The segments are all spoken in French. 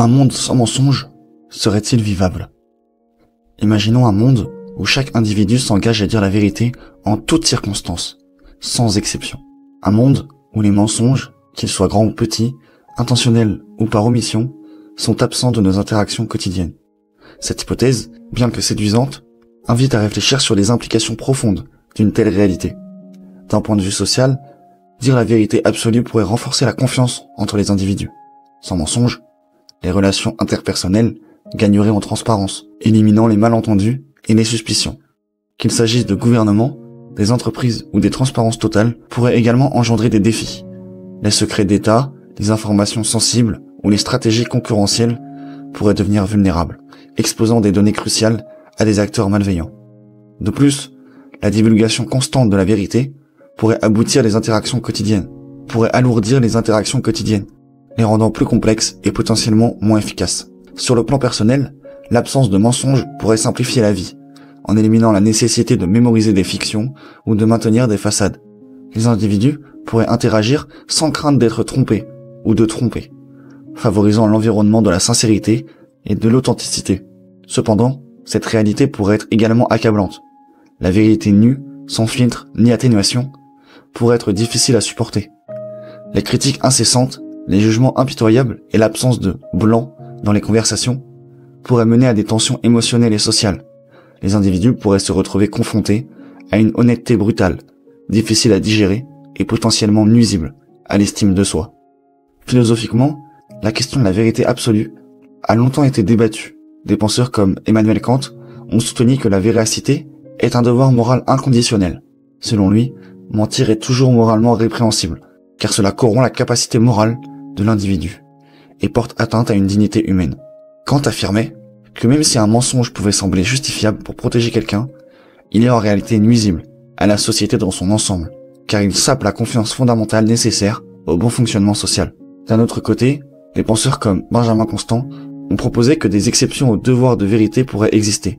Un monde sans mensonge serait-il vivable? Imaginons un monde où chaque individu s'engage à dire la vérité en toutes circonstances, sans exception. Un monde où les mensonges, qu'ils soient grands ou petits, intentionnels ou par omission, sont absents de nos interactions quotidiennes. Cette hypothèse, bien que séduisante, invite à réfléchir sur les implications profondes d'une telle réalité. D'un point de vue social, dire la vérité absolue pourrait renforcer la confiance entre les individus. Sans mensonge, les relations interpersonnelles gagneraient en transparence, éliminant les malentendus et les suspicions. Qu'il s'agisse de gouvernements, des entreprises ou des transparences totales pourraient également engendrer des défis. Les secrets d'État, les informations sensibles ou les stratégies concurrentielles pourraient devenir vulnérables, exposant des données cruciales à des acteurs malveillants. De plus, la divulgation constante de la vérité pourrait alourdir les interactions quotidiennes, les rendant plus complexes et potentiellement moins efficaces. Sur le plan personnel, l'absence de mensonges pourrait simplifier la vie, en éliminant la nécessité de mémoriser des fictions ou de maintenir des façades. Les individus pourraient interagir sans crainte d'être trompés ou de tromper, favorisant l'environnement de la sincérité et de l'authenticité. Cependant, cette réalité pourrait être également accablante. La vérité nue, sans filtre ni atténuation, pourrait être difficile à supporter. Les critiques incessantes, les jugements impitoyables et l'absence de blanc dans les conversations pourraient mener à des tensions émotionnelles et sociales. Les individus pourraient se retrouver confrontés à une honnêteté brutale, difficile à digérer et potentiellement nuisible à l'estime de soi. Philosophiquement, la question de la vérité absolue a longtemps été débattue. Des penseurs comme Emmanuel Kant ont soutenu que la véracité est un devoir moral inconditionnel. Selon lui, mentir est toujours moralement répréhensible, car cela corrompt la capacité morale de l'individu et porte atteinte à une dignité humaine. Kant affirmait que même si un mensonge pouvait sembler justifiable pour protéger quelqu'un, il est en réalité nuisible à la société dans son ensemble, car il sape la confiance fondamentale nécessaire au bon fonctionnement social. D'un autre côté, les penseurs comme Benjamin Constant ont proposé que des exceptions au devoir de vérité pourraient exister,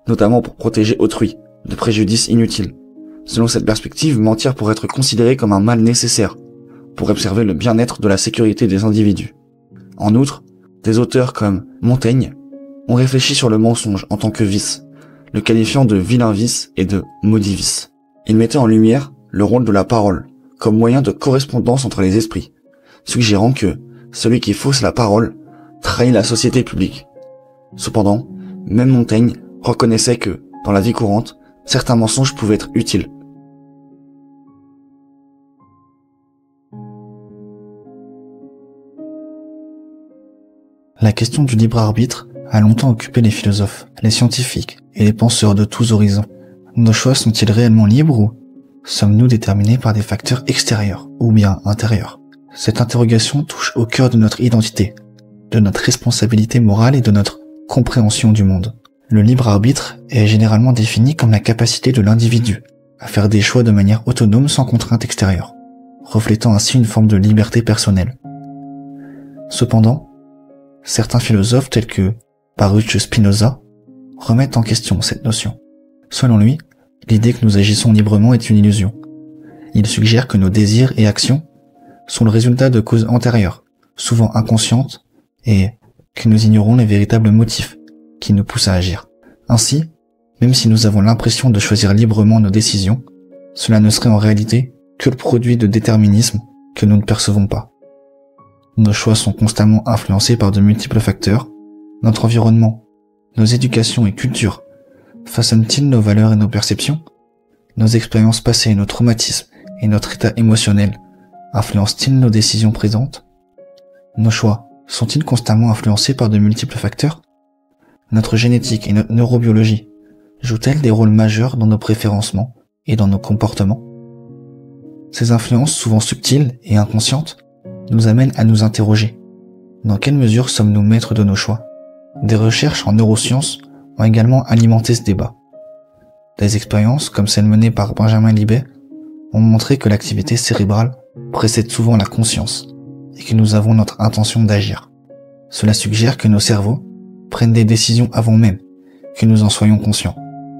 notamment pour protéger autrui de préjudices inutiles. Selon cette perspective, mentir pourrait être considéré comme un mal nécessaire pour observer le bien-être de la sécurité des individus. En outre, des auteurs comme Montaigne ont réfléchi sur le mensonge en tant que vice, le qualifiant de vilain vice et de maudit vice. Ils mettaient en lumière le rôle de la parole comme moyen de correspondance entre les esprits, suggérant que celui qui fausse la parole trahit la société publique. Cependant, même Montaigne reconnaissait que, dans la vie courante, certains mensonges pouvaient être utiles. La question du libre arbitre a longtemps occupé les philosophes, les scientifiques et les penseurs de tous horizons. Nos choix sont-ils réellement libres ou sommes-nous déterminés par des facteurs extérieurs ou bien intérieurs? Cette interrogation touche au cœur de notre identité, de notre responsabilité morale et de notre compréhension du monde. Le libre arbitre est généralement défini comme la capacité de l'individu à faire des choix de manière autonome sans contrainte extérieure, reflétant ainsi une forme de liberté personnelle. Cependant, certains philosophes tels que Baruch Spinoza remettent en question cette notion. Selon lui, l'idée que nous agissons librement est une illusion. Il suggère que nos désirs et actions sont le résultat de causes antérieures, souvent inconscientes, et que nous ignorons les véritables motifs qui nous poussent à agir. Ainsi, même si nous avons l'impression de choisir librement nos décisions, cela ne serait en réalité que le produit de déterminisme que nous ne percevons pas. Nos choix sont constamment influencés par de multiples facteurs. Notre environnement, nos éducations et cultures façonnent-ils nos valeurs et nos perceptions? Nos expériences passées, nos traumatismes et notre état émotionnel influencent-ils nos décisions présentes? Nos choix sont-ils constamment influencés par de multiples facteurs? Notre génétique et notre neurobiologie jouent-elles des rôles majeurs dans nos préférencements et dans nos comportements? Ces influences, souvent subtiles et inconscientes, nous amènent à nous interroger. Dans quelle mesure sommes-nous maîtres de nos choix? Des recherches en neurosciences ont également alimenté ce débat. Des expériences, comme celle menée par Benjamin Libet, ont montré que l'activité cérébrale précède souvent la conscience et que nous avons notre intention d'agir. Cela suggère que nos cerveaux prennent des décisions avant même que nous en soyons conscients,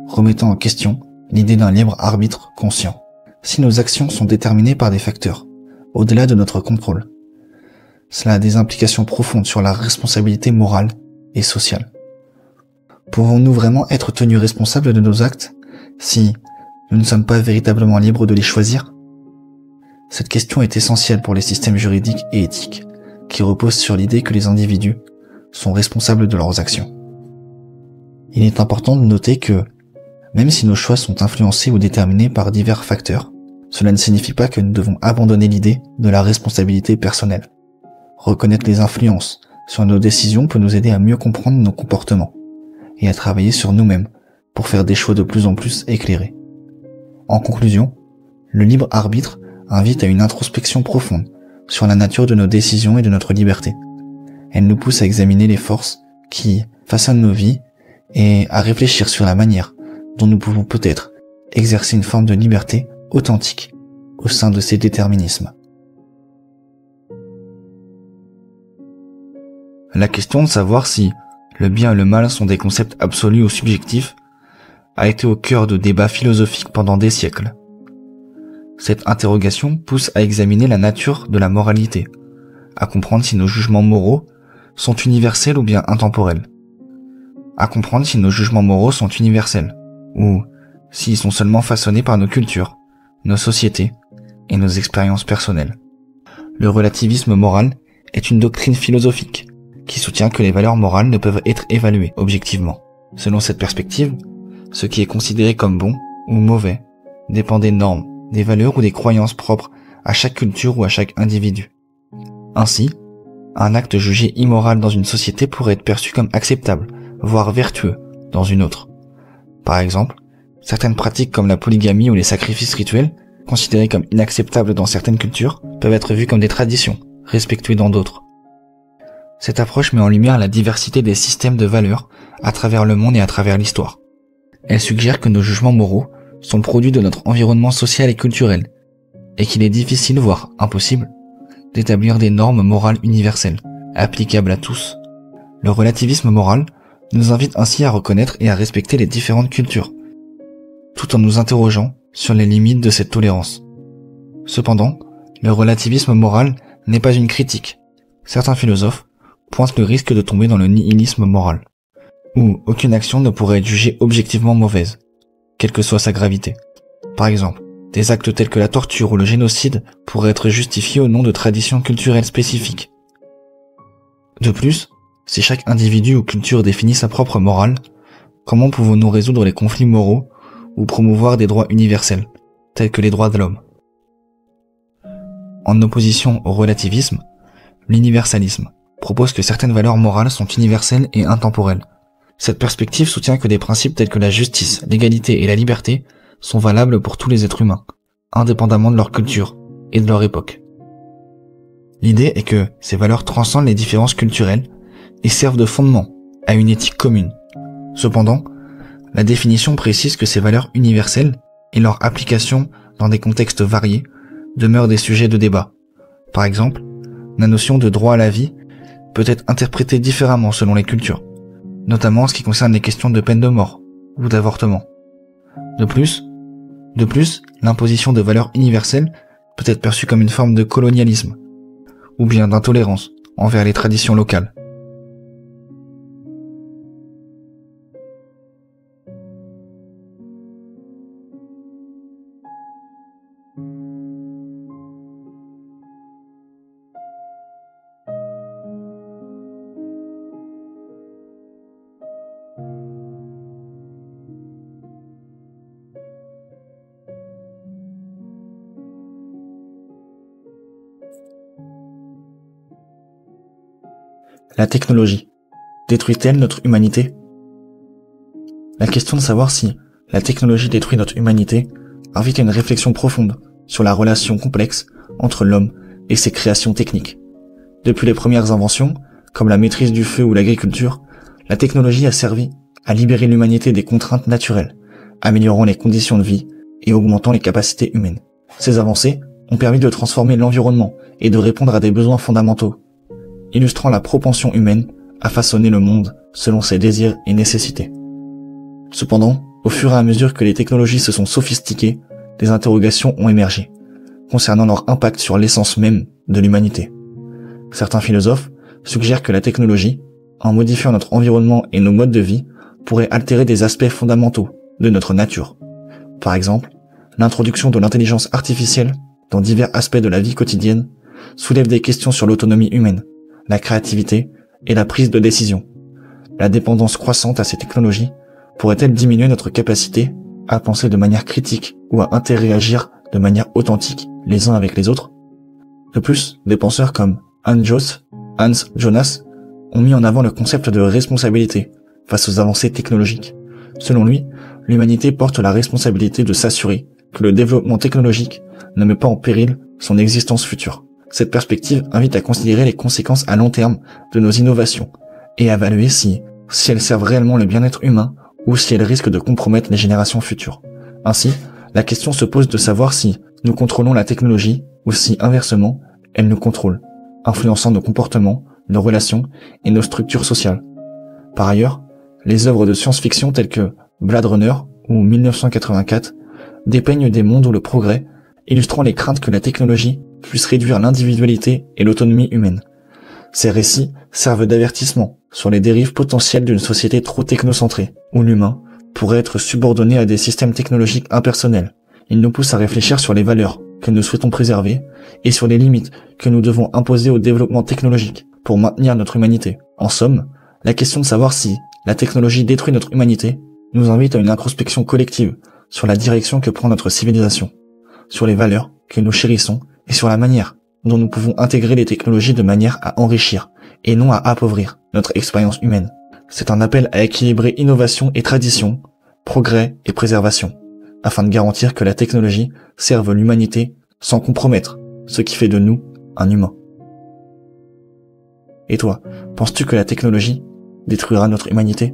remettant en question l'idée d'un libre arbitre conscient. Si nos actions sont déterminées par des facteurs au-delà de notre contrôle, cela a des implications profondes sur la responsabilité morale et sociale. Pouvons-nous vraiment être tenus responsables de nos actes si nous ne sommes pas véritablement libres de les choisir? Cette question est essentielle pour les systèmes juridiques et éthiques, qui reposent sur l'idée que les individus sont responsables de leurs actions. Il est important de noter que, même si nos choix sont influencés ou déterminés par divers facteurs, cela ne signifie pas que nous devons abandonner l'idée de la responsabilité personnelle. Reconnaître les influences sur nos décisions peut nous aider à mieux comprendre nos comportements et à travailler sur nous-mêmes pour faire des choix de plus en plus éclairés. En conclusion, le libre arbitre invite à une introspection profonde sur la nature de nos décisions et de notre liberté. Elle nous pousse à examiner les forces qui façonnent nos vies et à réfléchir sur la manière dont nous pouvons peut-être exercer une forme de liberté authentique au sein de ces déterminismes. La question de savoir si le bien et le mal sont des concepts absolus ou subjectifs a été au cœur de débats philosophiques pendant des siècles. Cette interrogation pousse à examiner la nature de la moralité, à comprendre si nos jugements moraux sont universels ou bien intemporels, à comprendre si nos jugements moraux sont universels, ou s'ils sont seulement façonnés par nos cultures, nos sociétés et nos expériences personnelles. Le relativisme moral est une doctrine philosophique qui soutient que les valeurs morales ne peuvent être évaluées objectivement. Selon cette perspective, ce qui est considéré comme bon ou mauvais dépend des normes, des valeurs ou des croyances propres à chaque culture ou à chaque individu. Ainsi, un acte jugé immoral dans une société pourrait être perçu comme acceptable, voire vertueux, dans une autre. Par exemple, certaines pratiques comme la polygamie ou les sacrifices rituels, considérés comme inacceptables dans certaines cultures, peuvent être vues comme des traditions, respectuées dans d'autres. Cette approche met en lumière la diversité des systèmes de valeurs à travers le monde et à travers l'histoire. Elle suggère que nos jugements moraux sont produits de notre environnement social et culturel, et qu'il est difficile, voire impossible, d'établir des normes morales universelles, applicables à tous. Le relativisme moral nous invite ainsi à reconnaître et à respecter les différentes cultures, tout en nous interrogeant sur les limites de cette tolérance. Cependant, le relativisme moral n'est pas une critique. Certains philosophes pointent le risque de tomber dans le nihilisme moral, où aucune action ne pourrait être jugée objectivement mauvaise, quelle que soit sa gravité. Par exemple, des actes tels que la torture ou le génocide pourraient être justifiés au nom de traditions culturelles spécifiques. De plus, si chaque individu ou culture définit sa propre morale, comment pouvons-nous résoudre les conflits moraux ou promouvoir des droits universels, tels que les droits de l'homme? En opposition au relativisme, l'universalisme propose que certaines valeurs morales sont universelles et intemporelles. Cette perspective soutient que des principes tels que la justice, l'égalité et la liberté sont valables pour tous les êtres humains, indépendamment de leur culture et de leur époque. L'idée est que ces valeurs transcendent les différences culturelles et servent de fondement à une éthique commune. Cependant, la définition précise que ces valeurs universelles et leur application dans des contextes variés demeurent des sujets de débat. Par exemple, la notion de droit à la vie peut être interprétée différemment selon les cultures, notamment en ce qui concerne les questions de peine de mort ou d'avortement. De plus, l'imposition de valeurs universelles peut être perçue comme une forme de colonialisme, ou bien d'intolérance envers les traditions locales. La technologie détruit-elle notre humanité? La question de savoir si la technologie détruit notre humanité invite à une réflexion profonde sur la relation complexe entre l'homme et ses créations techniques. Depuis les premières inventions, comme la maîtrise du feu ou l'agriculture, la technologie a servi à libérer l'humanité des contraintes naturelles, améliorant les conditions de vie et augmentant les capacités humaines. Ces avancées ont permis de transformer l'environnement et de répondre à des besoins fondamentaux, illustrant la propension humaine à façonner le monde selon ses désirs et nécessités. Cependant, au fur et à mesure que les technologies se sont sophistiquées, des interrogations ont émergé concernant leur impact sur l'essence même de l'humanité. Certains philosophes suggèrent que la technologie, en modifiant notre environnement et nos modes de vie, pourrait altérer des aspects fondamentaux de notre nature. Par exemple, l'introduction de l'intelligence artificielle dans divers aspects de la vie quotidienne soulève des questions sur l'autonomie humaine, la créativité et la prise de décision. La dépendance croissante à ces technologies pourrait-elle diminuer notre capacité à penser de manière critique ou à interagir de manière authentique les uns avec les autres? De plus, des penseurs comme Hans Jonas ont mis en avant le concept de responsabilité face aux avancées technologiques. Selon lui, l'humanité porte la responsabilité de s'assurer que le développement technologique ne met pas en péril son existence future. Cette perspective invite à considérer les conséquences à long terme de nos innovations et à évaluer si elles servent réellement le bien-être humain ou si elles risquent de compromettre les générations futures. Ainsi, la question se pose de savoir si nous contrôlons la technologie ou si, inversement, elle nous contrôle, influençant nos comportements, nos relations et nos structures sociales. Par ailleurs, les œuvres de science-fiction telles que Blade Runner ou 1984 dépeignent des mondes où le progrès, illustrant les craintes que la technologie puisse réduire l'individualité et l'autonomie humaine. Ces récits servent d'avertissement sur les dérives potentielles d'une société trop technocentrée, où l'humain pourrait être subordonné à des systèmes technologiques impersonnels. Ils nous poussent à réfléchir sur les valeurs que nous souhaitons préserver et sur les limites que nous devons imposer au développement technologique pour maintenir notre humanité. En somme, la question de savoir si la technologie détruit notre humanité nous invite à une introspection collective sur la direction que prend notre civilisation, sur les valeurs que nous chérissons et sur la manière dont nous pouvons intégrer les technologies de manière à enrichir et non à appauvrir notre expérience humaine. C'est un appel à équilibrer innovation et tradition, progrès et préservation, afin de garantir que la technologie serve l'humanité sans compromettre ce qui fait de nous un humain. Et toi, penses-tu que la technologie détruira notre humanité ?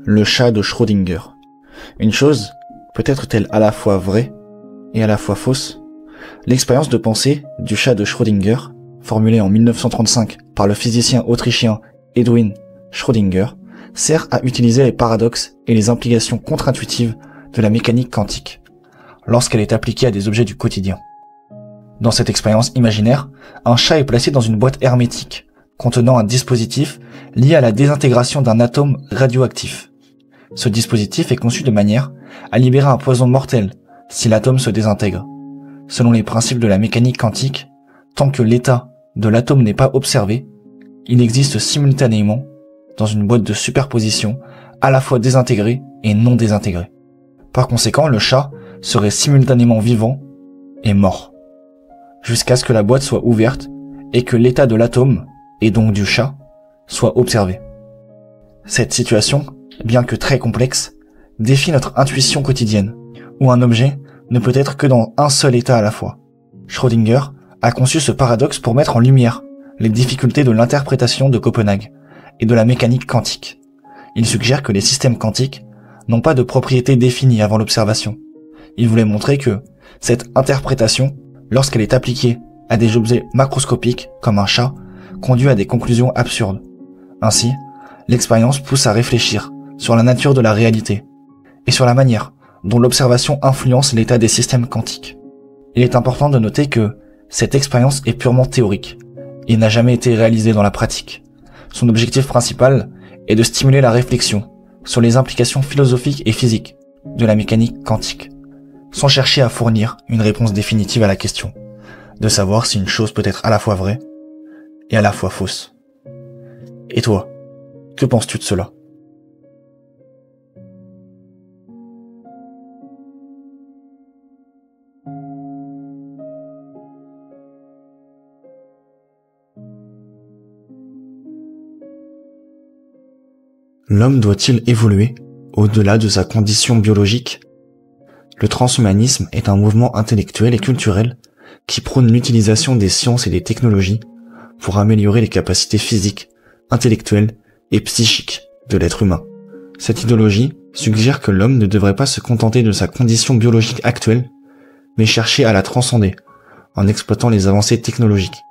Le chat de Schrödinger. Une chose peut être-t-elle à la fois vraie et à la fois fausse? L'expérience de pensée du chat de Schrödinger, formulée en 1935 par le physicien autrichien Erwin Schrödinger, sert à utiliser les paradoxes et les implications contre-intuitives de la mécanique quantique, lorsqu'elle est appliquée à des objets du quotidien. Dans cette expérience imaginaire, un chat est placé dans une boîte hermétique, contenant un dispositif lié à la désintégration d'un atome radioactif. Ce dispositif est conçu de manière à libérer un poison mortel si l'atome se désintègre. Selon les principes de la mécanique quantique, tant que l'état de l'atome n'est pas observé, il existe simultanément, dans une boîte de superposition, à la fois désintégré et non désintégré. Par conséquent, le chat serait simultanément vivant et mort, jusqu'à ce que la boîte soit ouverte et que l'état de l'atome, et donc du chat, soit observé. Cette situation, bien que très complexe, défie notre intuition quotidienne, où un objet ne peut être que dans un seul état à la fois. Schrödinger a conçu ce paradoxe pour mettre en lumière les difficultés de l'interprétation de Copenhague et de la mécanique quantique. Il suggère que les systèmes quantiques n'ont pas de propriétés définies avant l'observation. Il voulait montrer que cette interprétation, lorsqu'elle est appliquée à des objets macroscopiques comme un chat, conduit à des conclusions absurdes. Ainsi, l'expérience pousse à réfléchir sur la nature de la réalité et sur la manière dont l'observation influence l'état des systèmes quantiques. Il est important de noter que cette expérience est purement théorique et n'a jamais été réalisée dans la pratique. Son objectif principal est de stimuler la réflexion sur les implications philosophiques et physiques de la mécanique quantique, sans chercher à fournir une réponse définitive à la question, de savoir si une chose peut être à la fois vraie et à la fois fausse. Et toi, que penses-tu de cela ? L'homme doit-il évoluer au-delà de sa condition biologique. Le transhumanisme est un mouvement intellectuel et culturel qui prône l'utilisation des sciences et des technologies pour améliorer les capacités physiques, intellectuelles et psychiques de l'être humain. Cette idéologie suggère que l'homme ne devrait pas se contenter de sa condition biologique actuelle, mais chercher à la transcender en exploitant les avancées technologiques.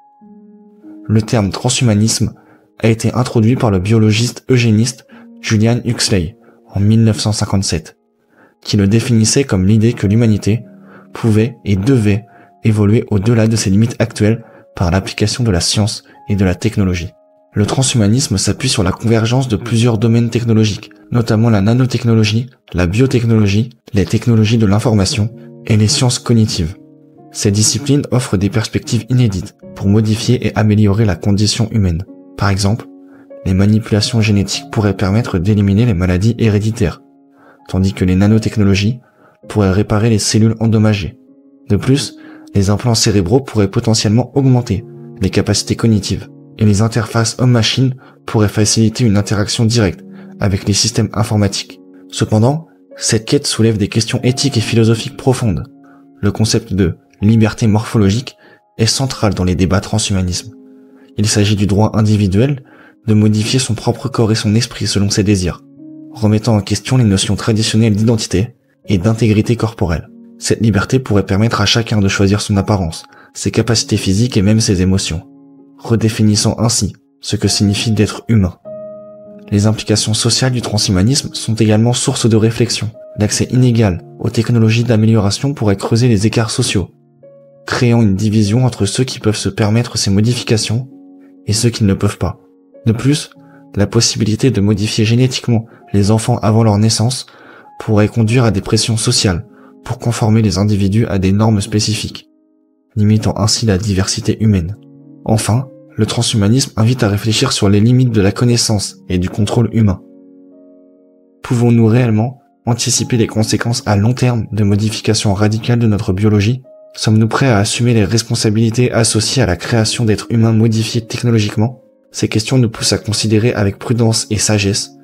Le terme transhumanisme a été introduit par le biologiste eugéniste Julian Huxley en 1957, qui le définissait comme l'idée que l'humanité pouvait et devait évoluer au-delà de ses limites actuelles par l'application de la science et de la technologie. Le transhumanisme s'appuie sur la convergence de plusieurs domaines technologiques, notamment la nanotechnologie, la biotechnologie, les technologies de l'information et les sciences cognitives. Ces disciplines offrent des perspectives inédites pour modifier et améliorer la condition humaine. Par exemple, les manipulations génétiques pourraient permettre d'éliminer les maladies héréditaires, tandis que les nanotechnologies pourraient réparer les cellules endommagées. De plus, les implants cérébraux pourraient potentiellement augmenter les capacités cognitives, et les interfaces homme-machine pourraient faciliter une interaction directe avec les systèmes informatiques. Cependant, cette quête soulève des questions éthiques et philosophiques profondes. Le concept de liberté morphologique est central dans les débats transhumanisme. Il s'agit du droit individuel de modifier son propre corps et son esprit selon ses désirs, remettant en question les notions traditionnelles d'identité et d'intégrité corporelle. Cette liberté pourrait permettre à chacun de choisir son apparence, ses capacités physiques et même ses émotions, redéfinissant ainsi ce que signifie d'être humain. Les implications sociales du transhumanisme sont également source de réflexion. L'accès inégal aux technologies d'amélioration pourrait creuser les écarts sociaux, créant une division entre ceux qui peuvent se permettre ces modifications et ceux qui ne le peuvent pas. De plus, la possibilité de modifier génétiquement les enfants avant leur naissance pourrait conduire à des pressions sociales pour conformer les individus à des normes spécifiques, limitant ainsi la diversité humaine. Enfin, le transhumanisme invite à réfléchir sur les limites de la connaissance et du contrôle humain. Pouvons-nous réellement anticiper les conséquences à long terme de modifications radicales de notre biologie? Sommes-nous prêts à assumer les responsabilités associées à la création d'êtres humains modifiés technologiquement? Ces questions nous poussent à considérer avec prudence et sagesse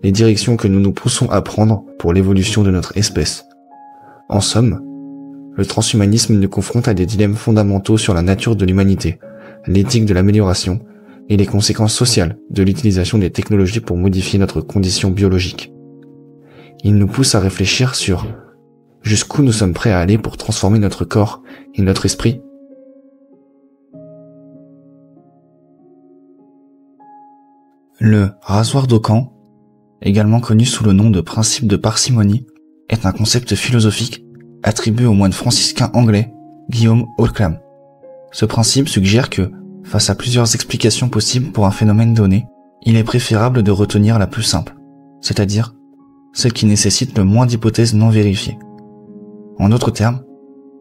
les directions que nous nous poussons à prendre pour l'évolution de notre espèce. En somme, le transhumanisme nous confronte à des dilemmes fondamentaux sur la nature de l'humanité, l'éthique de l'amélioration et les conséquences sociales de l'utilisation des technologies pour modifier notre condition biologique. Il nous pousse à réfléchir sur jusqu'où nous sommes prêts à aller pour transformer notre corps et notre esprit. Le rasoir d'Occam, également connu sous le nom de principe de parcimonie, est un concept philosophique attribué au moine franciscain anglais Guillaume Occam. Ce principe suggère que, face à plusieurs explications possibles pour un phénomène donné, il est préférable de retenir la plus simple, c'est-à-dire celle qui nécessite le moins d'hypothèses non vérifiées. En d'autres termes,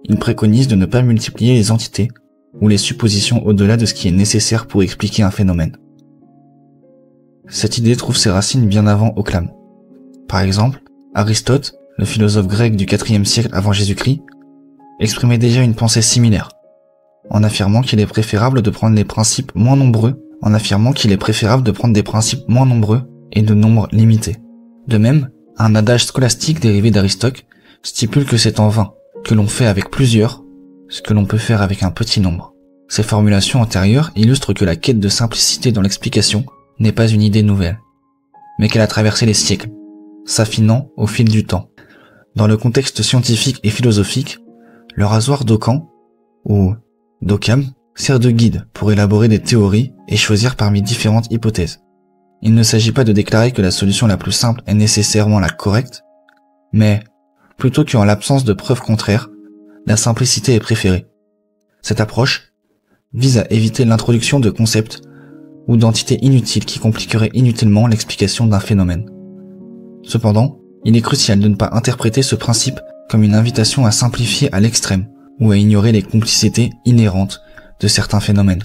il préconise de ne pas multiplier les entités ou les suppositions au-delà de ce qui est nécessaire pour expliquer un phénomène. Cette idée trouve ses racines bien avant Occam. Par exemple, Aristote, le philosophe grec du IVe siècle avant Jésus-Christ, exprimait déjà une pensée similaire, en affirmant qu'il est préférable de prendre des principes moins nombreux et de nombres limités. De même, un adage scolastique dérivé d'Aristote stipule que c'est en vain que l'on fait avec plusieurs ce que l'on peut faire avec un petit nombre. Ces formulations antérieures illustrent que la quête de simplicité dans l'explication n'est pas une idée nouvelle, mais qu'elle a traversé les siècles, s'affinant au fil du temps. Dans le contexte scientifique et philosophique, le rasoir d'Occam, ou d'Occam, sert de guide pour élaborer des théories et choisir parmi différentes hypothèses. Il ne s'agit pas de déclarer que la solution la plus simple est nécessairement la correcte, mais, plutôt qu'en l'absence de preuves contraires, la simplicité est préférée. Cette approche vise à éviter l'introduction de concepts ou d'entités inutiles qui compliqueraient inutilement l'explication d'un phénomène. Cependant, il est crucial de ne pas interpréter ce principe comme une invitation à simplifier à l'extrême ou à ignorer les complicités inhérentes de certains phénomènes.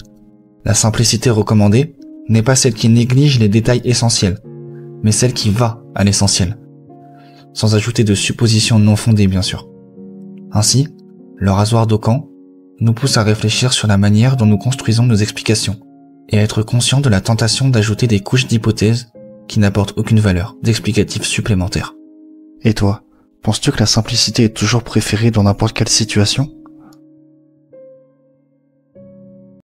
La simplicité recommandée n'est pas celle qui néglige les détails essentiels, mais celle qui va à l'essentiel, sans ajouter de suppositions non fondées bien sûr. Ainsi, le rasoir d'Occam nous pousse à réfléchir sur la manière dont nous construisons nos explications, et à être conscient de la tentation d'ajouter des couches d'hypothèses qui n'apportent aucune valeur d'explicatif supplémentaire. Et toi, penses-tu que la simplicité est toujours préférée dans n'importe quelle situation ?